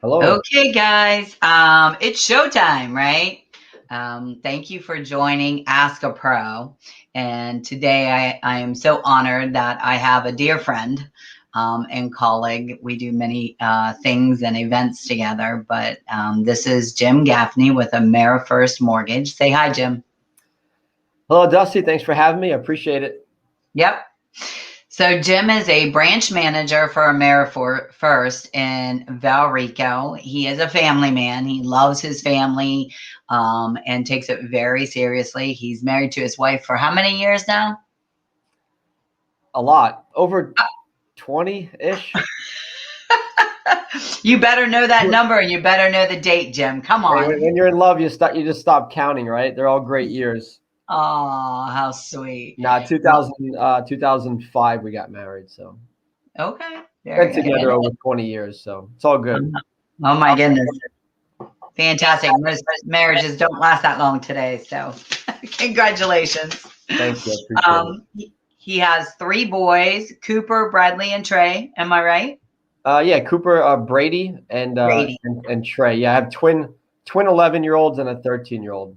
Hello. Okay, guys, it's showtime, right? Thank you for joining Ask a Pro. And today I am so honored that I have a dear friend and colleague. We do many things and events together, but this is Jim Gaffney with AmeriFirst Mortgage. Say hi, Jim. Hello, Dusty. Thanks for having me. I appreciate it. Yep. So Jim is a branch manager for AmeriFirst in Valrico. He is a family man. He loves his family and takes it very seriously. He's married to his wife for how many years now? A lot. Over 20-ish. You better know that number and you better know the date, Jim. Come Hey, on. when you're in love, you just stop counting, right? They're all great years. Oh, how sweet. Nah, Well, 2005 we got married, so okay. been Very good. together over 20 years, so it's all good. Oh my goodness. Fantastic. Most marriages don't last that long today. So congratulations. Thank you. I appreciate it. He has three boys, Cooper, Bradley, and Trey. Am I right? Yeah, Cooper, Brady, Brady. and Trey. Yeah, I have twin 11-year-olds and a 13-year-old.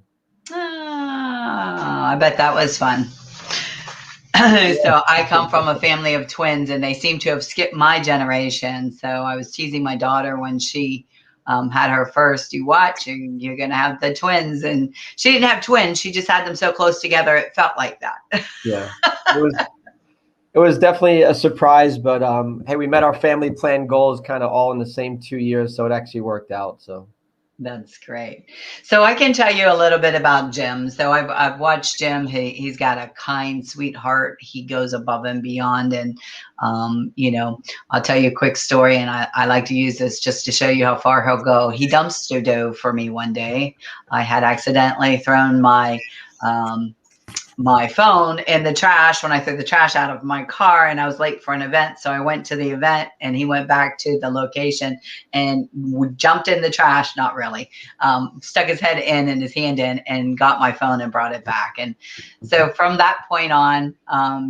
I bet that was fun. So I come from a family of twins, and they seem to have skipped my generation. So I was teasing my daughter when she had her first. You watch, and you're going to have the twins, and she didn't have twins. She just had them so close together, it felt like that. Yeah. It was definitely a surprise, but hey, we met our family plan goals kind of all in the same 2 years, so it actually worked out. So That's great. So I can tell you a little bit about Jim. So I've watched Jim. He's got a kind, sweet heart. He goes above and beyond. And I'll tell you a quick story. And I like to use this just to show you how far he'll go. He dumpster dove for me one day. I had accidentally thrown my phone in the trash when I threw the trash out of my car, and I was late for an event. So I went to the event and he went back to the location and jumped in the trash. Not really, stuck his head in and his hand in and got my phone and brought it back. And so from that point on,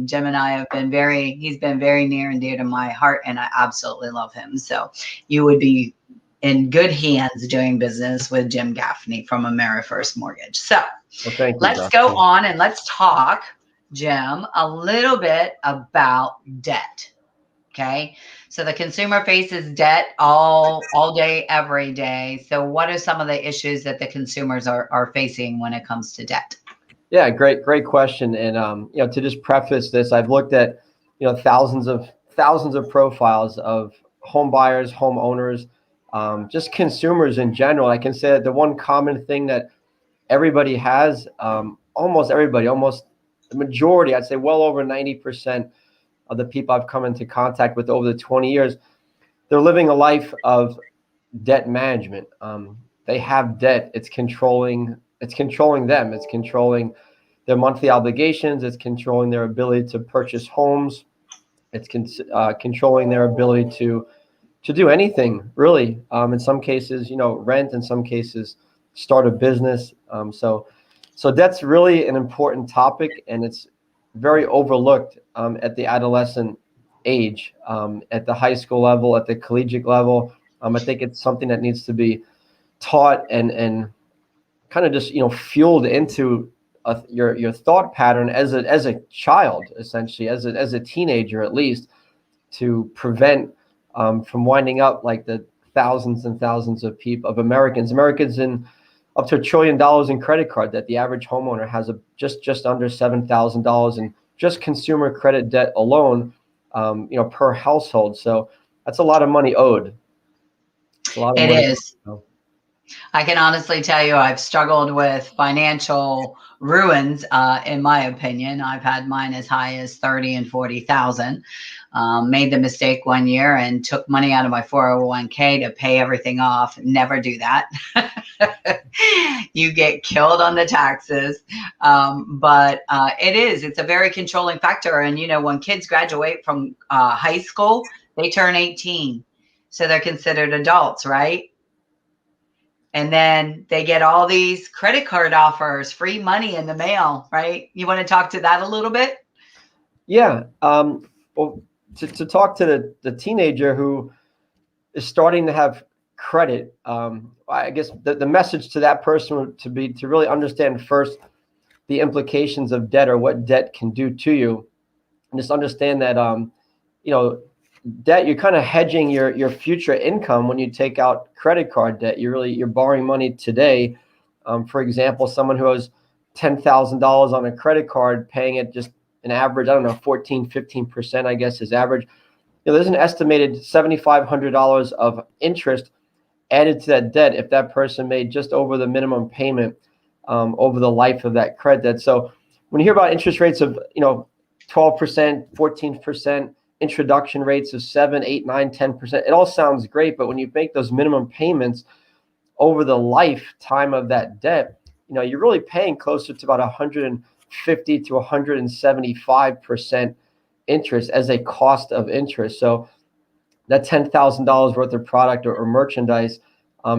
Jim and I have he's been very near and dear to my heart, and I absolutely love him. So you would be in good hands doing business with Jim Gaffney from AmeriFirst Mortgage. So well, thank you, let's go Dustin. on and let's talk, Jim, a little bit about debt. Okay. So the consumer faces debt all day, every day. So what are some of the issues that the consumers are facing when it comes to debt? Yeah, great question. And to just preface this, I've looked at thousands of profiles of home buyers, homeowners, just consumers in general. I can say that the one common thing that everybody has, almost everybody, almost the majority, I'd say well over 90% of the people I've come into contact with over the 20 years, they're living a life of debt management. They have debt. It's controlling them. It's controlling their monthly obligations. It's controlling their ability to purchase homes. It's controlling their ability to do anything really. In some cases, rent. In some cases, start a business. So that's really an important topic, and it's very overlooked at the adolescent age, at the high school level, at the collegiate level. I think it's something that needs to be taught and kind of just fueled into your thought pattern as a child, essentially as a teenager at least, to prevent from winding up like the thousands and thousands of Americans in up to $1 trillion in credit card debt. The average homeowner has just under $7,000 in just consumer credit debt alone, per household. So that's a lot of money owed. It's a lot of It money. is. I can honestly tell you I've struggled with financial ruins, in my opinion. I've had mine as high as 30 and 40,000. Made the mistake one year and took money out of my 401k to pay everything off. Never do that. You get killed on the taxes. But it's a very controlling factor. And, when kids graduate from high school, they turn 18. So they're considered adults, right? And then they get all these credit card offers, free money in the mail, right? You want to talk to that a little bit? Yeah. Well, to talk to the teenager who is starting to have credit, I guess the message to that person would to be to really understand first the implications of debt, or what debt can do to you, and just understand that debt, you're kind of hedging your future income when you take out credit card debt. You're borrowing money today. For example, someone who has $10,000 on a credit card, paying it just an average, I don't know, 14-15%, I guess is average. There's an estimated $7,500 of interest added to that debt if that person made just over the minimum payment over the life of that credit debt. So when you hear about interest rates of 12%, 14%, introduction rates of 7, 8, 9, 10%, it all sounds great, but when you make those minimum payments over the lifetime of that debt, you're really paying closer to about 150 to 175% interest as a cost of interest. So that $10,000 worth of product or merchandise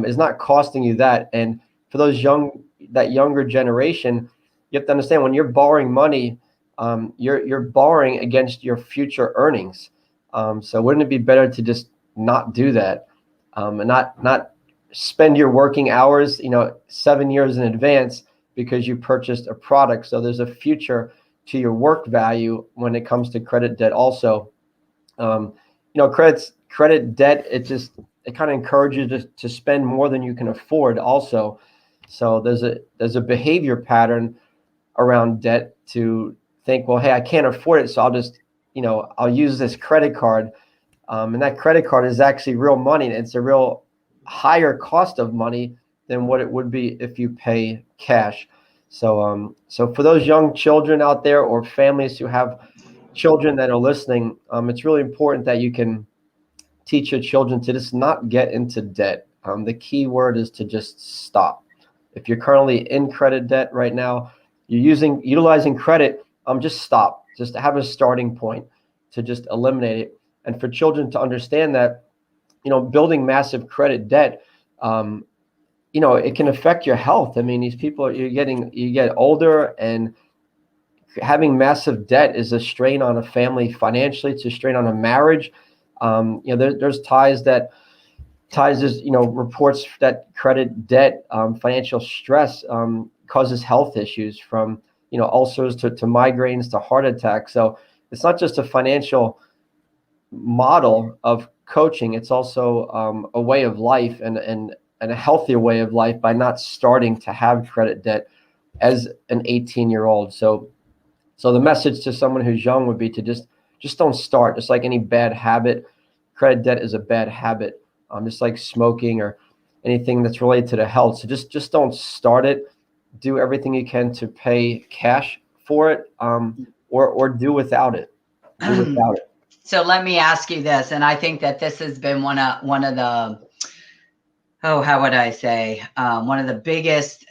is not costing you that. And for that younger generation, you have to understand, when you're borrowing money, you're borrowing against your future earnings. So wouldn't it be better to just not do that, and not spend your working hours 7 years in advance because you purchased a product? So there's a future to your work value when it comes to credit debt also. Credit debt, it kind of encourages you to spend more than you can afford also. So there's a behavior pattern around debt to think, well, hey, I can't afford it, so I'll use this credit card, and that credit card is actually real money, and it's a real higher cost of money than what it would be if you pay cash. So for those young children out there, or families who have children that are listening, it's really important that you can teach your children to just not get into debt. The key word is to just stop. If you're currently in credit debt right now, you're utilizing credit, just stop. Just have a starting point to just eliminate it. And for children to understand that, building massive credit debt, it can affect your health. I mean, these people, you get older, and having massive debt is a strain on a family financially. It's a strain on a marriage. There's reports that credit debt, financial stress, causes health issues, from ulcers to migraines to heart attacks. So it's not just a financial model of coaching, it's also a way of life, and a healthier way of life, by not starting to have credit debt as an 18-year-old. So the message to someone who's young would be to just don't start. Just like any bad habit, credit debt is a bad habit, just like smoking or anything that's related to the health. So just don't start it. Do everything you can to pay cash for it, or do without it. So let me ask you this, and I think that this has been one of the, how would I say, one of the biggest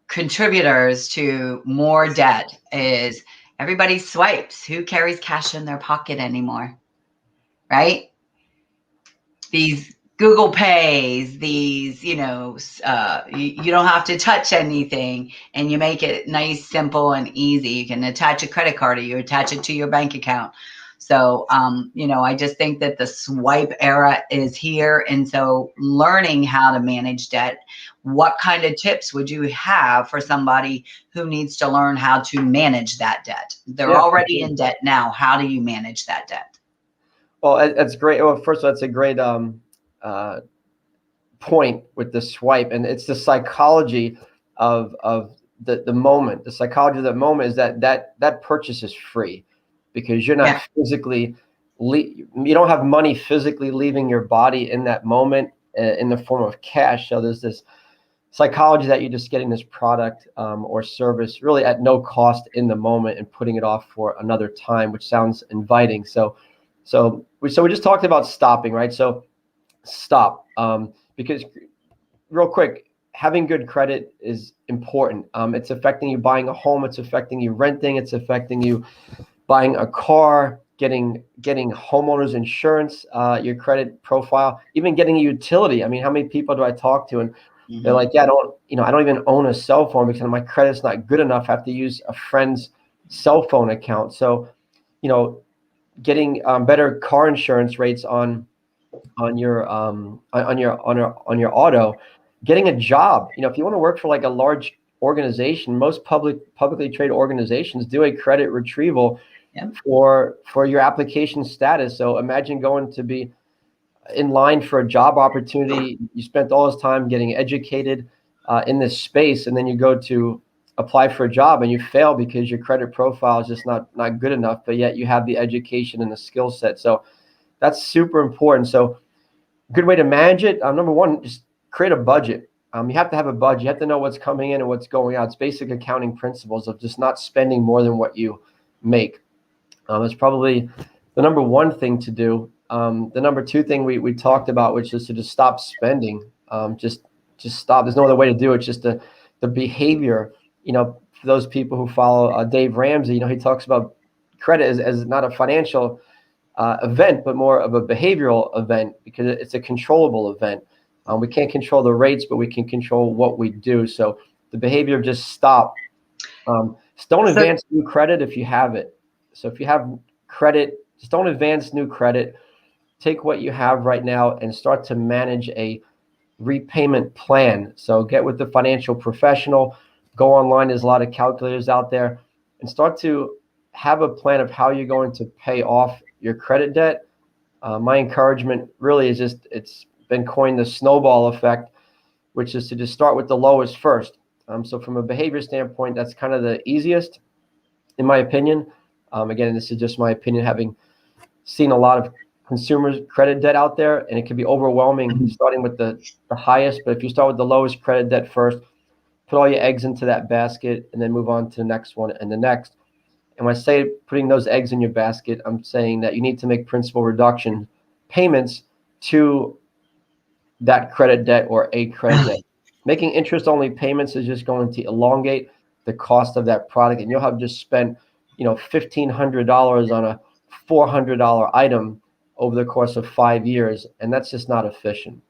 contributors to more debt is everybody swipes. Who carries cash in their pocket anymore, right? These Google Pays, these, you don't have to touch anything, and you make it nice, simple, and easy. You can attach a credit card, or you attach it to your bank account. So, I just think that the swipe era is here. And so learning how to manage debt, what kind of tips would you have for somebody who needs to learn how to manage that debt? They're already in debt now. How do you manage that debt? Well, that's great. Well, first of all, that's a great point with the swipe, and it's the psychology of the moment. The psychology of the moment is that purchase is free, because you're not physically, you don't have money physically leaving your body in that moment in the form of cash. So there's this psychology that you're just getting this product or service really at no cost in the moment, and putting it off for another time, which sounds inviting. So we just talked about stopping, right? So stop, because real quick, having good credit is important. It's affecting you buying a home. It's affecting you renting. It's affecting you buying a car, getting homeowners insurance, your credit profile, even getting a utility. I mean, how many people do I talk to, and they're like, I don't even own a cell phone because my credit's not good enough. I have to use a friend's cell phone account. So, getting better car insurance rates on on your auto, getting a job. If you want to work for like a large organization, most publicly traded organizations do a credit retrieval Yep. for your application status. So imagine going to be in line for a job opportunity. You spent all this time getting educated in this space, and then you go to apply for a job and you fail because your credit profile is just not good enough, but yet you have the education and the skill set. So that's super important. So a good way to manage it, number one, just create a budget. You have to have a budget. You have to know what's coming in and what's going out. It's basic accounting principles of just not spending more than what you make. It's probably the number one thing to do. The number two thing we talked about, which is to just stop spending. Just stop. There's no other way to do it. Just the behavior. For those people who follow Dave Ramsey, he talks about credit as not a financial event, but more of a behavioral event, because it's a controllable event. We can't control the rates, but we can control what we do. So the behavior of just stop. Don't advance new credit if you have it. So if you have credit, just don't advance new credit. Take what you have right now and start to manage a repayment plan. So get with the financial professional, go online. There's a lot of calculators out there, and start to have a plan of how you're going to pay off your credit debt. My encouragement really is it's been coined the snowball effect, which is to just start with the lowest first. So from a behavior standpoint, that's kind of the easiest, in my opinion. Again, this is just my opinion, having seen a lot of consumers' credit debt out there, and it can be overwhelming starting with the highest. But if you start with the lowest credit debt first, put all your eggs into that basket, and then move on to the next one and the next. And when I say putting those eggs in your basket, I'm saying that you need to make principal reduction payments to that credit debt or a credit debt. Making interest-only payments is just going to elongate the cost of that product, and you'll have just spent $1,500 on a $400 item over the course of 5 years, and that's just not efficient.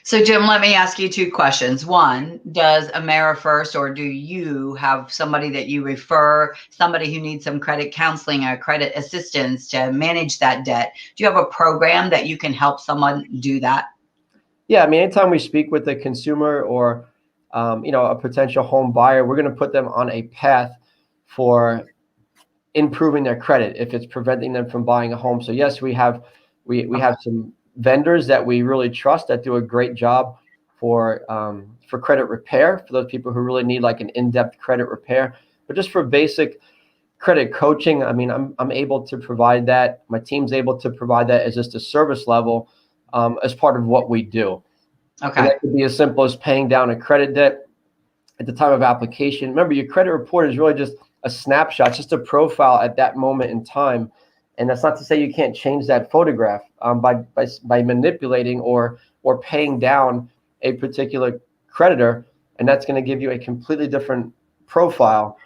So Jim, let me ask you two questions. One, does AmeriFirst, or do you have somebody that you refer, somebody who needs some credit counseling or credit assistance to manage that debt? Do you have a program that you can help someone do that? Yeah, I mean, anytime we speak with a consumer or a potential home buyer, we're going to put them on a path for improving their credit if it's preventing them from buying a home. So yes, we have some vendors that we really trust that do a great job for credit repair, for those people who really need like an in-depth credit repair. But just for basic credit coaching, I mean, I'm able to provide that. My team's able to provide that as just a service level as part of what we do. Okay. And that could be as simple as paying down a credit debt at the time of application. Remember, your credit report is really just a snapshot, just a profile at that moment in time. And that's not to say you can't change that photograph by manipulating or paying down a particular creditor. And that's going to give you a completely different profile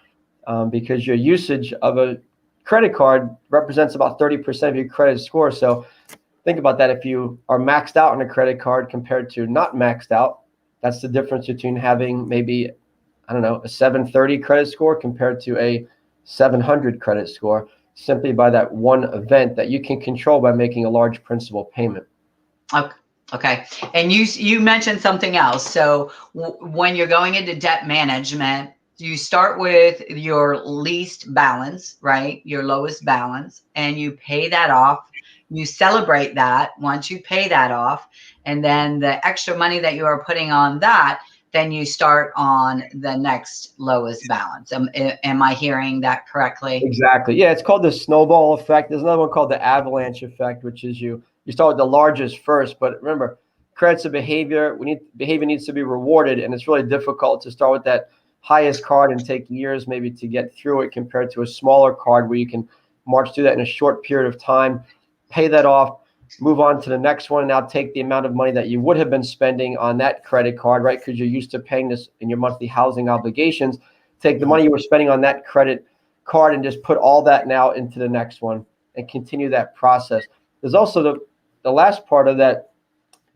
because your usage of a credit card represents about 30% of your credit score. So think about that. If you are maxed out on a credit card compared to not maxed out, that's the difference between having maybe, a 730 credit score compared to a 700 credit score, simply by that one event that you can control by making a large principal payment. Okay. And you mentioned something else. So when you're going into debt management, you start with your least balance, right? Your lowest balance, and you pay that off. You celebrate that once you pay that off, and then the extra money that you are putting on that, then you start on the next lowest balance. Am I hearing that correctly? Exactly. Yeah, it's called the snowball effect. There's another one called the avalanche effect, which is you start with the largest first. But remember, credit's a behavior. Behavior needs to be rewarded, and it's really difficult to start with that highest card and take years maybe to get through it compared to a smaller card where you can march through that in a short period of time, pay that off, move on to the next one. Now take the amount of money that you would have been spending on that credit card, right? Because you're used to paying this in your monthly housing obligations. Take the money you were spending on that credit card and just put all that now into the next one and continue that process. There's also the last part of that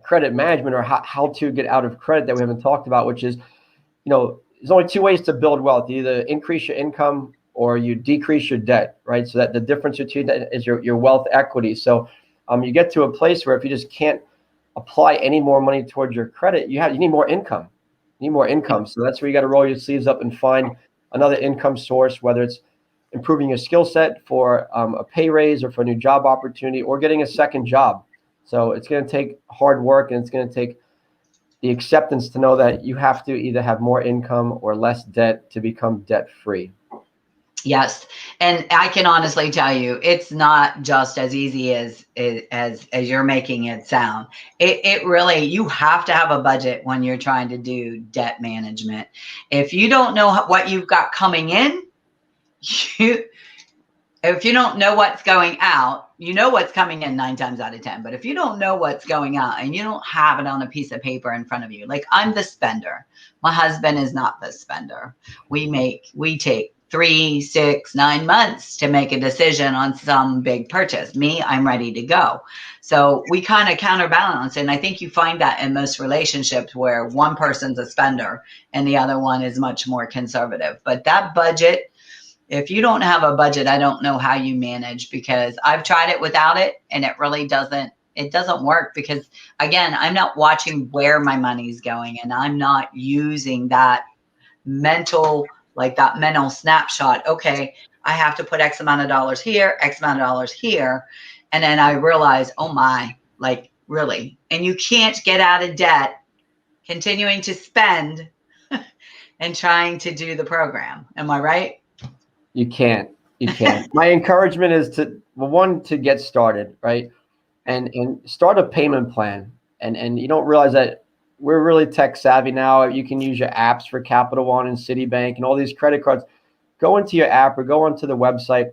credit management, or how to get out of credit, that we haven't talked about, which is, there's only two ways to build wealth. You either increase your income or you decrease your debt, right? So that the difference between that is your wealth equity. So You get to a place where if you just can't apply any more money towards your credit, you need more income. You need more income. So that's where you got to roll your sleeves up and find another income source, whether it's improving your skill set for a pay raise or for a new job opportunity or getting a second job. So it's going to take hard work, and it's going to take the acceptance to know that you have to either have more income or less debt to become debt free. Yes. And I can honestly tell you, it's not just as easy as you're making it sound. It really, you have to have a budget when you're trying to do debt management. If you don't know what you've got coming in, if you don't know what's going out, you know what's coming in 9 times out of 10. But if you don't know what's going out and you don't have it on a piece of paper in front of you, like I'm the spender. My husband is not the spender. We take 3, 6, 9 months to make a decision on some big purchase. Me, I'm ready to go. So we kind of counterbalance. And I think you find that in most relationships where one person's a spender and the other one is much more conservative. But that budget, if you don't have a budget, I don't know how you manage, because I've tried it without it and it really doesn't work, because again, I'm not watching where my money's going, and I'm not using that mental snapshot. Okay, I have to put X amount of dollars here, X amount of dollars here. And then I realize, oh my, like really? And you can't get out of debt continuing to spend and trying to do the program. Am I right? You can't. My encouragement is to get started, right? And start a payment plan. And you don't realize that we're really tech savvy now. You can use your apps for Capital One and Citibank and all these credit cards. Go into your app or go onto the website,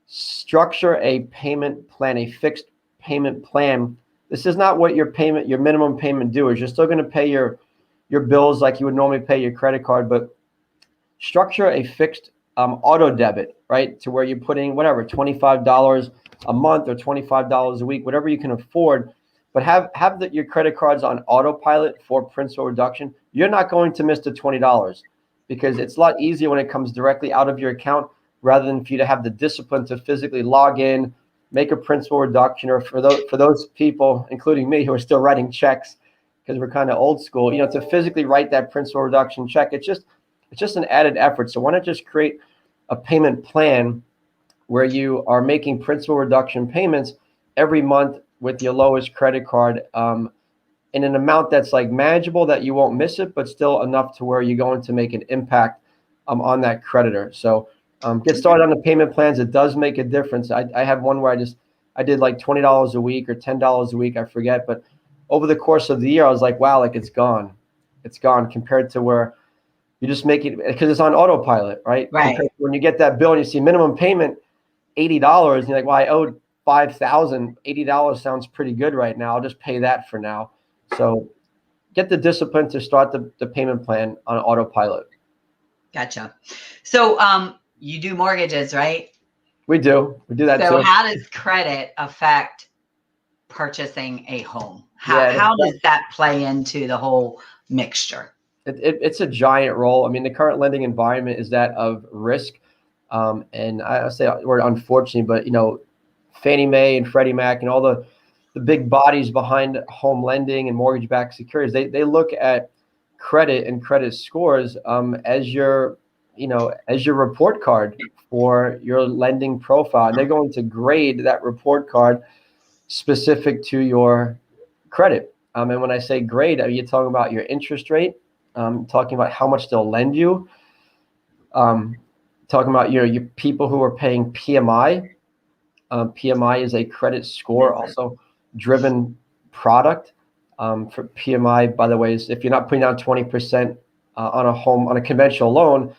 structure a payment plan, a fixed payment plan. This is not what your minimum payment due is. You're still going to pay your bills like you would normally pay your credit card, but structure a fixed auto debit, right? To where you're putting whatever, $25 a month or $25 a week, whatever you can afford, but have your credit cards on autopilot for principal reduction. You're not going to miss the $20, because it's a lot easier when it comes directly out of your account rather than for you to have the discipline to physically log in, make a principal reduction, or for those people, including me, who are still writing checks because we're kind of old school, to physically write that principal reduction check. It's just an added effort. So why not just create a payment plan where you are making principal reduction payments every month with your lowest credit card in an amount that's like manageable, that you won't miss it, but still enough to where you're going to make an impact on that creditor. So get started on the payment plans. It does make a difference. I have one where I did like $20 a week or $10 a week, I forget. But over the course of the year, I was like, wow, like it's gone compared to where you just make it, because it's on autopilot, right? Right. When you get that bill and you see minimum payment $80, and you're like, well, I owed $5,000. $80 sounds pretty good right now. I'll just pay that for now. So get the discipline to start the payment plan on autopilot. Gotcha. So you do mortgages, right? We do that too. So how does credit affect purchasing a home? How does that play into the whole mixture? It's a giant role. I mean, the current lending environment is that of risk. And I say the word unfortunately, but Fannie Mae and Freddie Mac and all the big bodies behind home lending and mortgage-backed securities, they look at credit and credit scores as your report card for your lending profile. And they're going to grade that report card specific to your credit. And when I say grade, are you talking about your interest rate? Talking about how much they'll lend you, talking about your people who are paying PMI. PMI is a credit score also driven product. For PMI, by the way, is if you're not putting down 20% on a conventional loan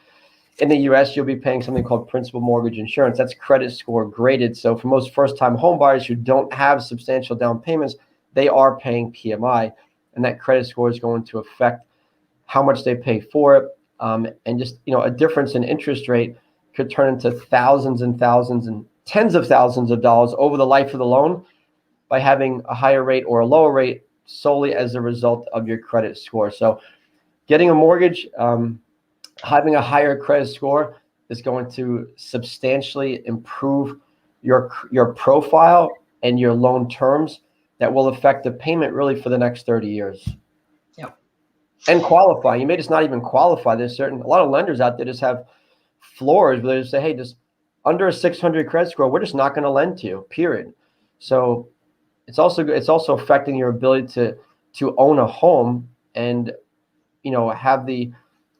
in the U.S., you'll be paying something called principal mortgage insurance. That's credit score graded. So for most first-time home buyers who don't have substantial down payments, they are paying PMI, and that credit score is going to affect how much they pay for it. And just, a difference in interest rate could turn into thousands and thousands and tens of thousands of dollars over the life of the loan by having a higher rate or a lower rate solely as a result of your credit score. So getting a mortgage, having a higher credit score is going to substantially improve your profile and your loan terms that will affect the payment really for the next 30 years. Yep. And qualify. You may just not even qualify. There's a lot of lenders out there just have floors where they just say, hey, just under a 600 credit score, we're just not going to lend to you, period. So it's also affecting your ability to own a home and, have the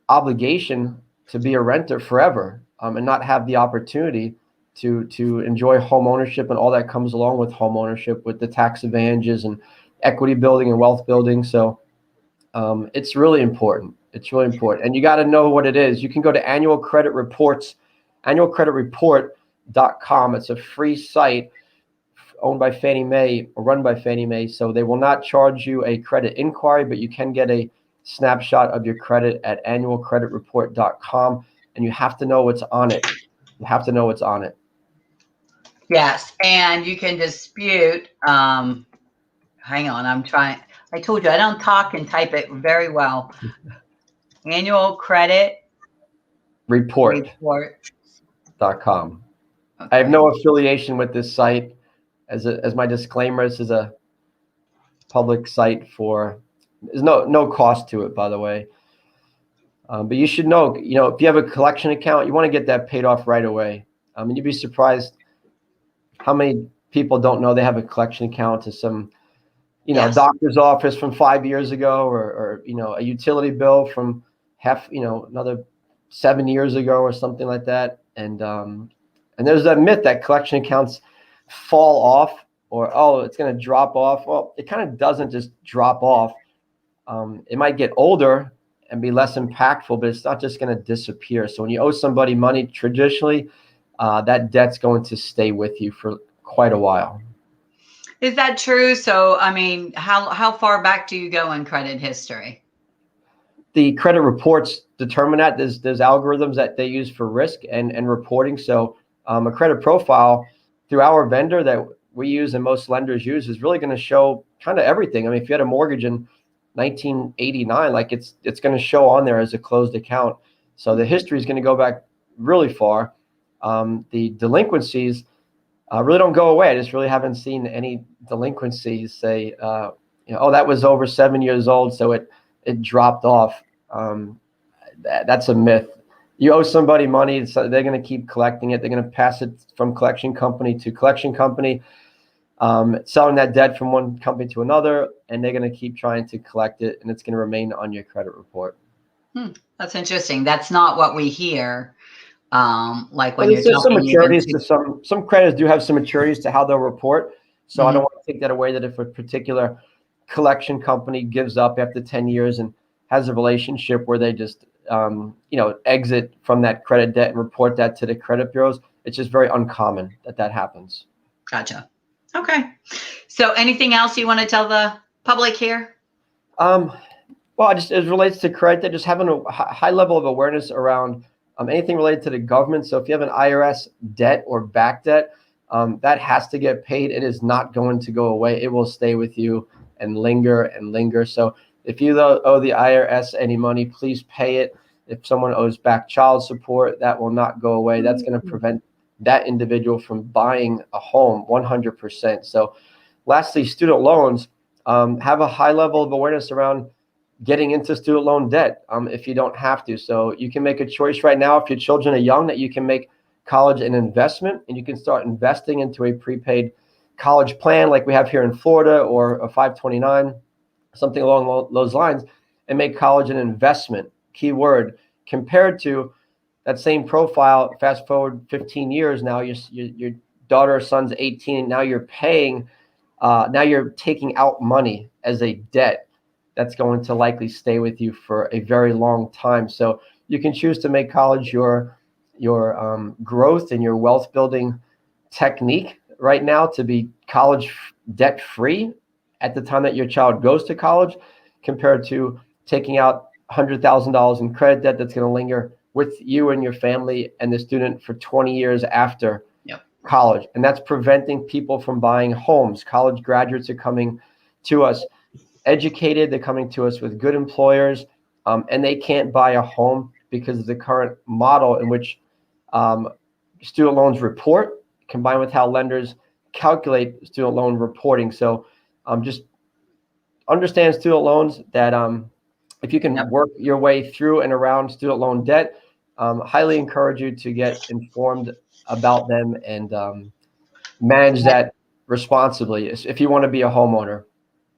obligation to be a renter forever, and not have the opportunity to enjoy home ownership and all that comes along with home ownership, with the tax advantages and equity building and wealth building. So it's really important. It's really important. And you got to know what it is. You can go to annualcreditreport.com. It's a free site owned by Fannie Mae or run by Fannie Mae. So they will not charge you a credit inquiry, but you can get a snapshot of your credit at annualcreditreport.com. And you have to know what's on it. You have to know what's on it. Yes. And you can dispute, hang on, I told you I don't talk and type it very well. Annual credit report.com. Okay. I have no affiliation with this site. As my disclaimer, this is a public site there's no cost to it, by the way. But you should know, if you have a collection account, you want to get that paid off right away. And you'd be surprised how many people don't know they have a collection account to some, yes, doctor's office from 5 years ago, or a utility bill from another 7 years ago or something like that. And there's that myth that collection accounts fall off, or, oh, it's going to drop off. Well, it kind of doesn't just drop off. It might get older and be less impactful, but it's not just going to disappear. So when you owe somebody money, traditionally, that debt's going to stay with you for quite a while. Is that true? So, I mean, how far back do you go in credit history? The credit reports determine that. There's algorithms that they use for risk and reporting. So a credit profile through our vendor that we use and most lenders use is really going to show kind of everything. I mean, if you had a mortgage in 1989, like it's going to show on there as a closed account. So the history is going to go back really far. The delinquencies really don't go away. I just really haven't seen any delinquencies say, oh, that was over 7 years old, so it dropped off. That's a myth. You owe somebody money, so they're going to keep collecting it. They're going to pass it from collection company to collection company, selling that debt from one company to another, and they're going to keep trying to collect it, and it's going to remain on your credit report. That's interesting. That's not what we hear. Like when you're some maturities to some credits do have some maturities to how they'll report. So I don't want to take that away, that if a particular collection company gives up after 10 years and has a relationship where they just exit from that credit debt and report that to the credit bureaus, it's just very uncommon that happens. Gotcha. Okay. So anything else you want to tell the public here? Well, just as it relates to credit, just having a high level of awareness around anything related to the government. So if you have an IRS debt or back debt, that has to get paid. It is not going to go away. It will stay with you and linger and linger. So if you owe the IRS any money, please pay it. If someone owes back child support, that will not go away. That's going to prevent that individual from buying a home 100%. So lastly, student loans, have a high level of awareness around getting into student loan debt if you don't have to. So you can make a choice right now, if your children are young, that you can make college an investment, and you can start investing into a prepaid college plan like we have here in Florida, or a 529, something along those lines, and make college an investment, keyword, compared to that same profile. Fast forward 15 years now, your daughter or son's 18, and now you're paying, now you're taking out money as a debt that's going to likely stay with you for a very long time. So you can choose to make college your growth and your wealth building technique right now, to be college debt free at the time that your child goes to college, compared to taking out $100,000 in credit debt that's going to linger with you and your family and the student for 20 years after college. And that's preventing people from buying homes. College graduates are coming to us educated, they're coming to us with good employers, and they can't buy a home because of the current model in which student loans report, combined with how lenders calculate student loan reporting. So just understand student loans, that if you can Yep. work your way through and around student loan debt, highly encourage you to get informed about them and manage that responsibly if you want to be a homeowner.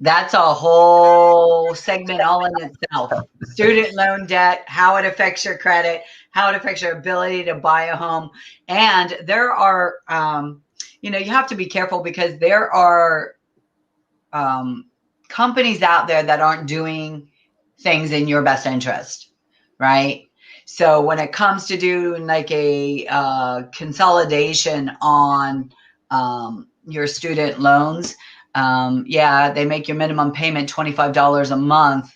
That's a whole segment all in itself. Student loan debt, how it affects your credit, how it affects your ability to buy a home. And there are, you have to be careful because there are companies out there that aren't doing things in your best interest, right? So when it comes to doing like a consolidation on your student loans, yeah, they make your minimum payment $25 a month,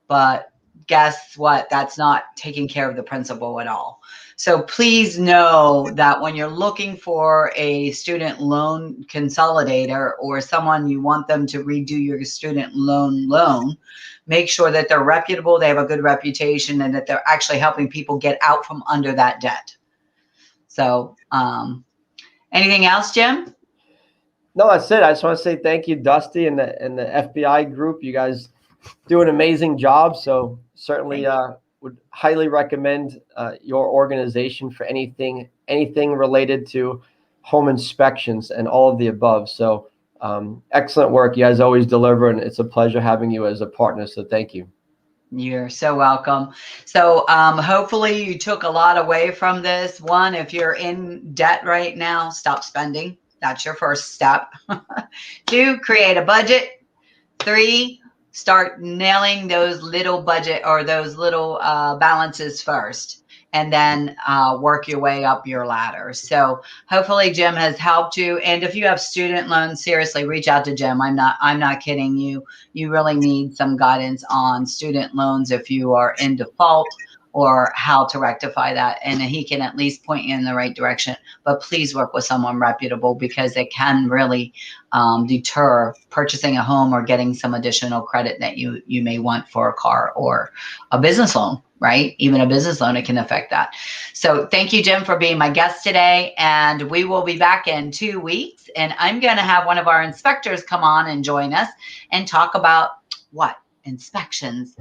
but guess what? That's not taking care of the principal at all. So please know that when you're looking for a student loan consolidator or someone you want them to redo your student loan, make sure that they're reputable, they have a good reputation, and that they're actually helping people get out from under that debt. So anything else, Jim? No, that's it. I just want to say thank you, Dusty, and the FBI group. You guys do an amazing job. So certainly would highly recommend your organization for anything related to home inspections and all of the above. So excellent work. You guys always deliver, and it's a pleasure having you as a partner. So thank you. You're so welcome. So hopefully you took a lot away from this. One, if you're in debt right now, stop spending. That's your first step. 2, create a budget. 3, start nailing those little budget or those little balances first, and then work your way up your ladder. So hopefully Jim has helped you. And if you have student loans, seriously, reach out to Jim. I'm not kidding you. You really need some guidance on student loans if you are in default, or how to rectify that. And he can at least point you in the right direction. But please work with someone reputable, because it can really deter purchasing a home or getting some additional credit that you may want for a car or a business loan, right? Even a business loan, it can affect that. So thank you, Jim, for being my guest today. And we will be back in 2 weeks. And I'm going to have one of our inspectors come on and join us and talk about what? Inspections.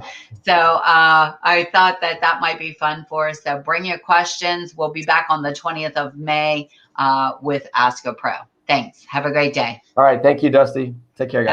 So I thought that might be fun for us. So bring your questions. We'll be back on the 20th of May with Ask a Pro. Thanks. Have a great day. All right. Thank you, Dusty. Take care, guys.